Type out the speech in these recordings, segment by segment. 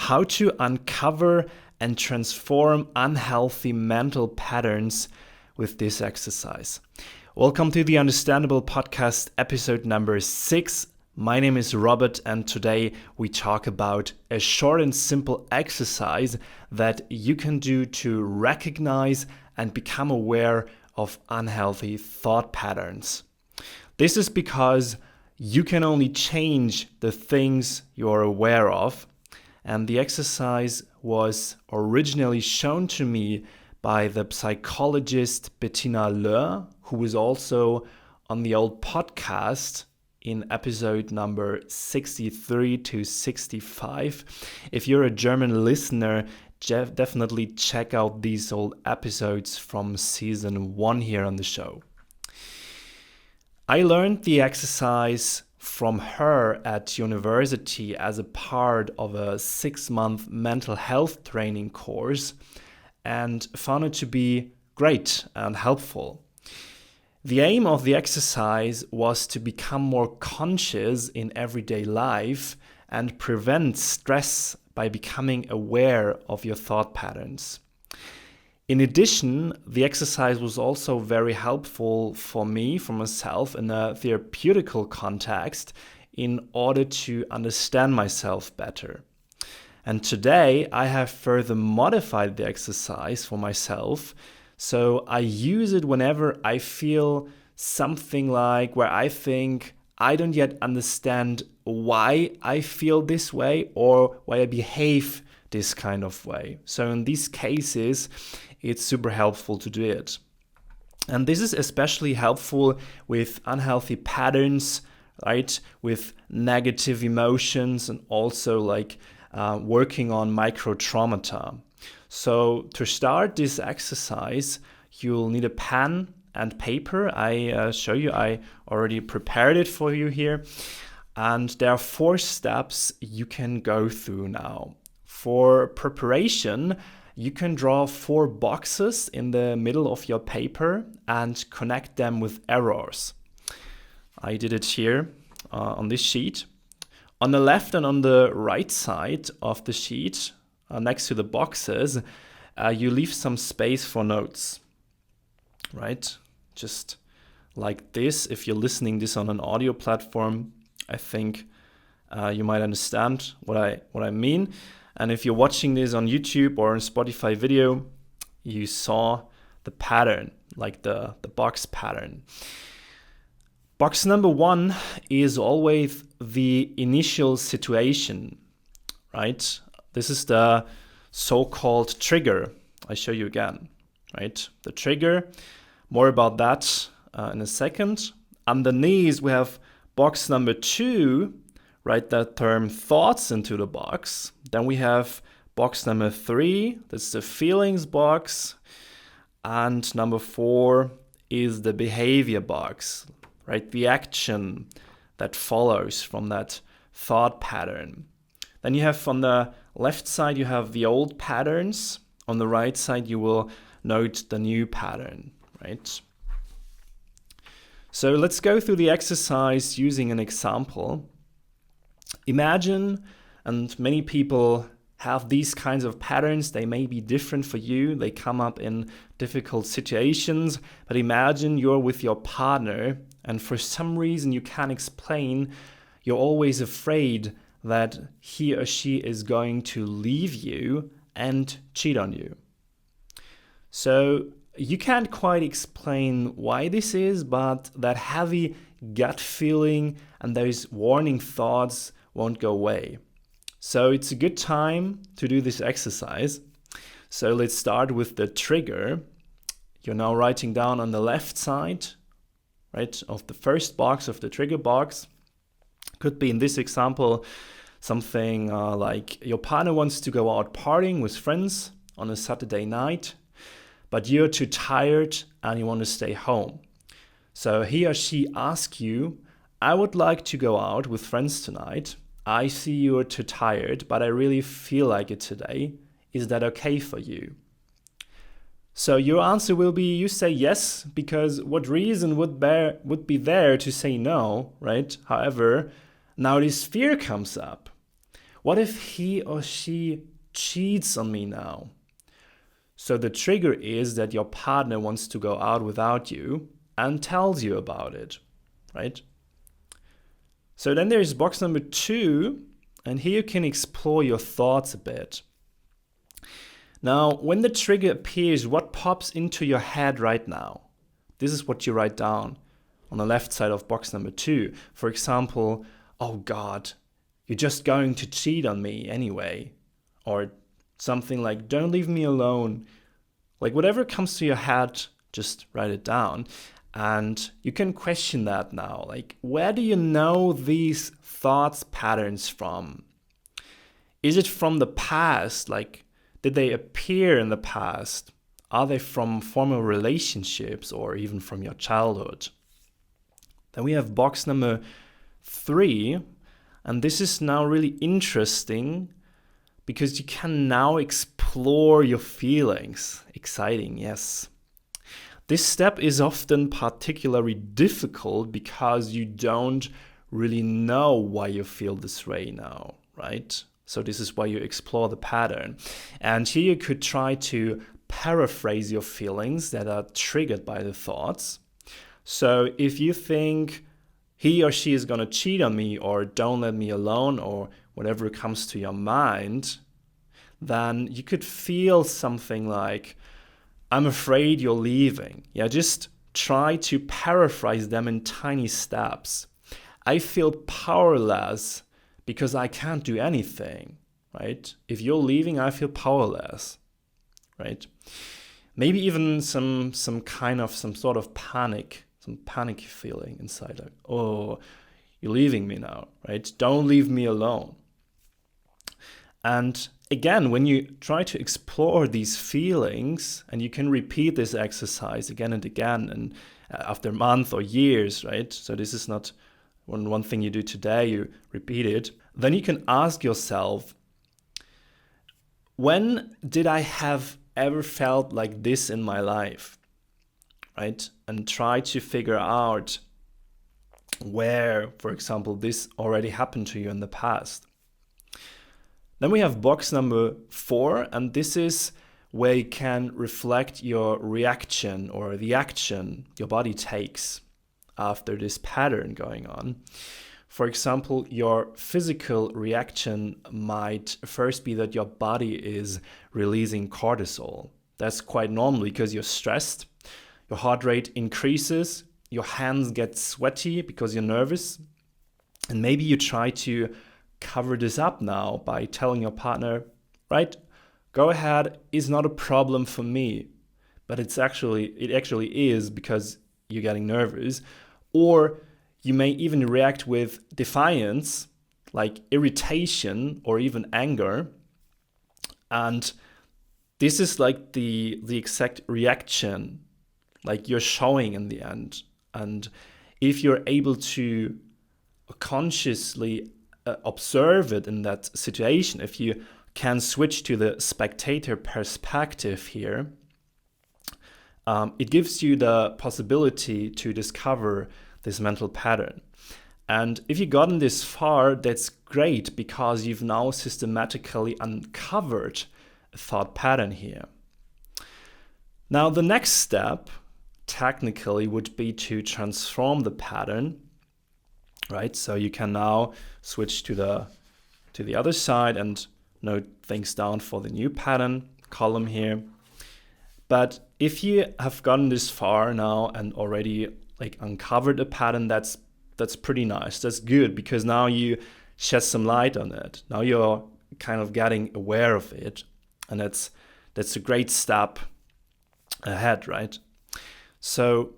how to uncover and transform unhealthy mental patterns with this exercise. Welcome to the Understandable Podcast, episode number 6. My name is Robert, and today we talk about a short and simple exercise that you can do to recognize and become aware of unhealthy thought patterns. This is because you can only change the things you're aware of, and the exercise was originally shown to me by the psychologist Bettina Löhr, who was also on the old podcast in episode number 63 to 65. If you're a German listener, definitely check out these old episodes from season 1 here on the show. I learned the exercise from her at university as a part of a 6-month mental health training course and found it to be great and helpful. The aim of the exercise was to become more conscious in everyday life and prevent stress by becoming aware of your thought patterns. In addition, the exercise was also very helpful for myself in a therapeutical context in order to understand myself better. And today I have further modified the exercise for myself. So I use it whenever I feel something like where I think I don't yet understand why I feel this way or why I behave this kind of way. So in these cases, it's super helpful to do it. And this is especially helpful with unhealthy patterns, right? With negative emotions and also working on micro-traumata. So to start this exercise, you'll need a pen and paper. I already prepared it for you here. And there are 4 steps you can go through now. For preparation, you can draw 4 boxes in the middle of your paper and connect them with arrows. I did it here on this sheet. On the left and on the right side of the sheet, next to the boxes, you leave some space for notes, right? Just like this. If you're listening this on an audio platform, I think you might understand what I mean. And if you're watching this on YouTube or on Spotify video, you saw the pattern, like the box pattern. Box number 1 is always the initial situation, right? This is the so-called trigger. I show you again, right? The trigger, more about that in a second. Underneath, we have box number 2, write that term thoughts into the box. Then we have box number 3, that's the feelings box. And number 4 is the behavior box, right? The action that follows from that thought pattern. Then you have on the left side, you have the old patterns. On the right side, you will note the new pattern, right? So let's go through the exercise using an example. Imagine, and many people have these kinds of patterns. They may be different for you. They come up in difficult situations. But imagine you're with your partner, and for some reason you can't explain, you're always afraid that he or she is going to leave you and cheat on you. So you can't quite explain why this is, but that heavy gut feeling and those warning thoughts won't go away. So it's a good time to do this exercise. So let's start with the trigger. You're now writing down on the left side, right, of the first box of the trigger box. Could be in this example something like your partner wants to go out partying with friends on a Saturday night, but you're too tired and you want to stay home. So he or she asks you, I would like to go out with friends tonight. I see you're too tired, but I really feel like it today. Is that okay for you? So your answer will be, you say yes, because what reason would be there to say no, right? However, now this fear comes up. What if he or she cheats on me now? So the trigger is that your partner wants to go out without you and tells you about it, right? So then there's box number 2, and here you can explore your thoughts a bit. Now, when the trigger appears, what pops into your head right now? This is what you write down on the left side of box number 2. For example, oh God, you're just going to cheat on me anyway. Or something like, don't leave me alone. Like whatever comes to your head, just write it down. And you can question that now. Like, where do you know these thoughts patterns from? Is it from the past? Like, did they appear in the past? Are they from former relationships or even from your childhood? Then we have box number 3. And this is now really interesting because you can now explore your feelings. Exciting, yes. This step is often particularly difficult because you don't really know why you feel this way now, right? So this is why you explore the pattern. And here you could try to paraphrase your feelings that are triggered by the thoughts. So if you think he or she is going to cheat on me or don't let me alone or whatever comes to your mind, then you could feel something like, I'm afraid you're leaving. Yeah, just try to paraphrase them in tiny steps. I feel powerless because I can't do anything, right? If you're leaving, I feel powerless, right? Maybe even some sort of panic, some panicky feeling inside, like, oh, you're leaving me now, right? Don't leave me alone. And again, when you try to explore these feelings, and you can repeat this exercise again and again, and after months or years, right? So this is not one thing you do today, you repeat it. Then you can ask yourself, when did I have ever felt like this in my life, right? And try to figure out where, for example, this already happened to you in the past. Then we have box number 4, and this is where you can reflect your reaction or the action your body takes after this pattern going on. For example, your physical reaction might first be that your body is releasing cortisol. That's quite normal because you're stressed, your heart rate increases, your hands get sweaty because you're nervous, and maybe you try to cover this up now by telling your partner, right, go ahead, it's not a problem for me, but it actually is because you're getting nervous. Or you may even react with defiance, like irritation or even anger. And this is like the exact reaction like you're showing in the end. And if you're able to consciously observe it in that situation, if you can switch to the spectator perspective here, it gives you the possibility to discover this mental pattern. And if you've gotten this far, that's great because you've now systematically uncovered a thought pattern here. Now, the next step technically would be to transform the pattern, right? So you can now switch to the other side and note things down for the new pattern column here. But if you have gotten this far now and already like uncovered a pattern, that's pretty nice. That's good because now you shed some light on it. Now you're kind of getting aware of it, and that's a great step ahead, right? So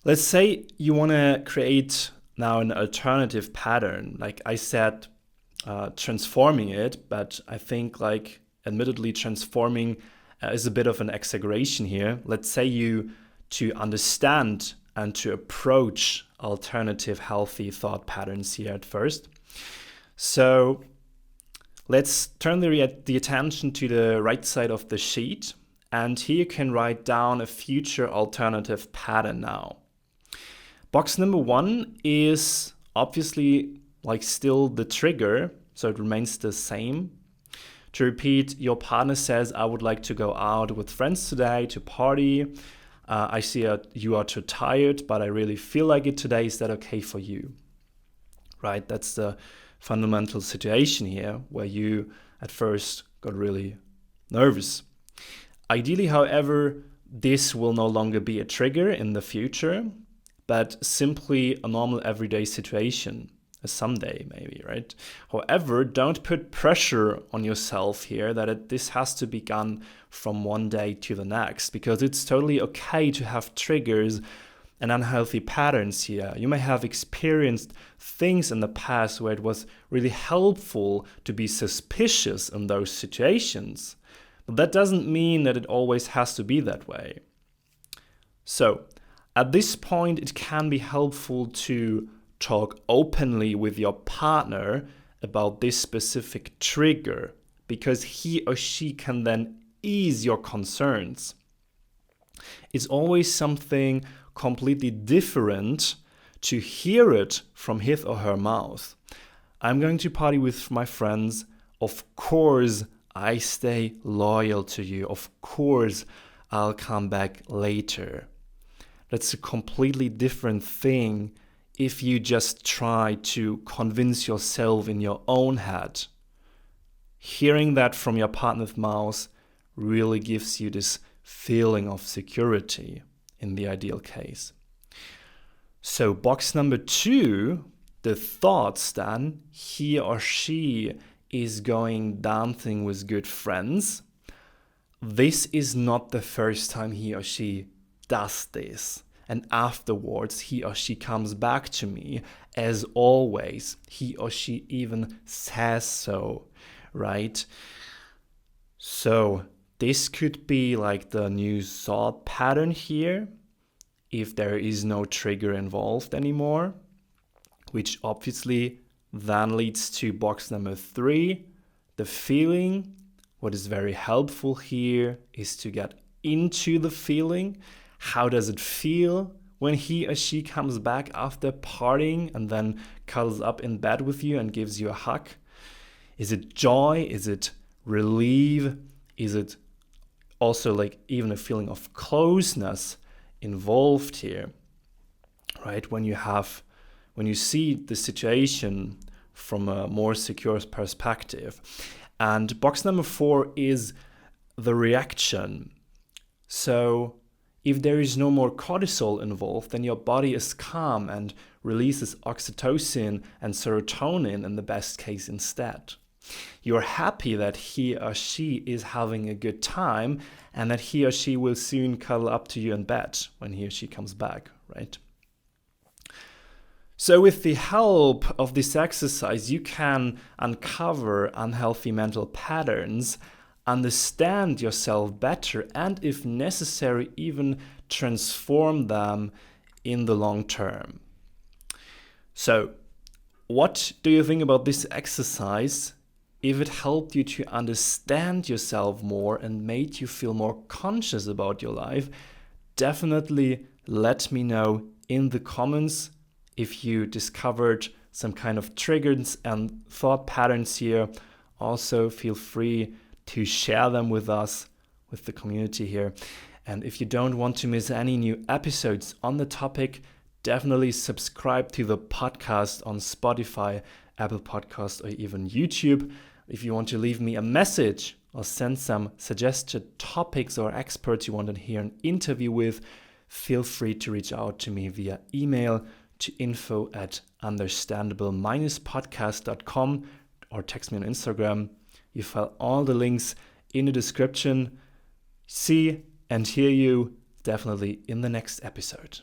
let's say you want to create now an alternative pattern. Like I said, transforming it, but I think like admittedly transforming is a bit of an exaggeration here. Let's say you to understand and to approach alternative healthy thought patterns here at first. So let's turn the attention to the right side of the sheet, and here you can write down a future alternative pattern now. Box number 1 is obviously like still the trigger, so it remains the same. To repeat, your partner says, I would like to go out with friends today to party. I see you are too tired, but I really feel like it today. Is that okay for you? Right? That's the fundamental situation here where you at first got really nervous. Ideally, however, this will no longer be a trigger in the future, but simply a normal everyday situation, a someday maybe, right? However, don't put pressure on yourself here that this has to be done from one day to the next, because it's totally okay to have triggers and unhealthy patterns here. You may have experienced things in the past where it was really helpful to be suspicious in those situations. But that doesn't mean that it always has to be that way. So, at this point, it can be helpful to talk openly with your partner about this specific trigger, because he or she can then ease your concerns. It's always something completely different to hear it from his or her mouth. I'm going to party with my friends. Of course, I stay loyal to you. Of course, I'll come back later. That's a completely different thing if you just try to convince yourself in your own head. Hearing that from your partner's mouth really gives you this feeling of security in the ideal case. So box number 2, the thoughts then, he or she is going dancing with good friends. This is not the first time he or she does this. And afterwards, he or she comes back to me. As always, he or she even says so, right? So this could be like the new thought pattern here, if there is no trigger involved anymore, which obviously then leads to box number 3, the feeling. What is very helpful here is to get into the feeling. How does it feel when he or she comes back after partying and then cuddles up in bed with you and gives you a hug? Is it joy? Is it relief? Is it also like even a feeling of closeness involved here, right? When you see the situation from a more secure perspective. And box number 4 is the reaction. So if there is no more cortisol involved, then your body is calm and releases oxytocin and serotonin in the best case instead. You're happy that he or she is having a good time and that he or she will soon cuddle up to you in bed when he or she comes back, right? So with the help of this exercise, you can uncover unhealthy mental patterns, understand yourself better, and if necessary, even transform them in the long term. So, what do you think about this exercise? If it helped you to understand yourself more and made you feel more conscious about your life, definitely let me know in the comments if you discovered some kind of triggers and thought patterns here. Also, feel free to share them with us, with the community here. And if you don't want to miss any new episodes on the topic, definitely subscribe to the podcast on Spotify, Apple Podcasts, or even YouTube. If you want to leave me a message or send some suggested topics or experts you want to hear an interview with, feel free to reach out to me via email to info@understandable-podcast.com or text me on Instagram. You find all the links in the description. See and hear you definitely in the next episode.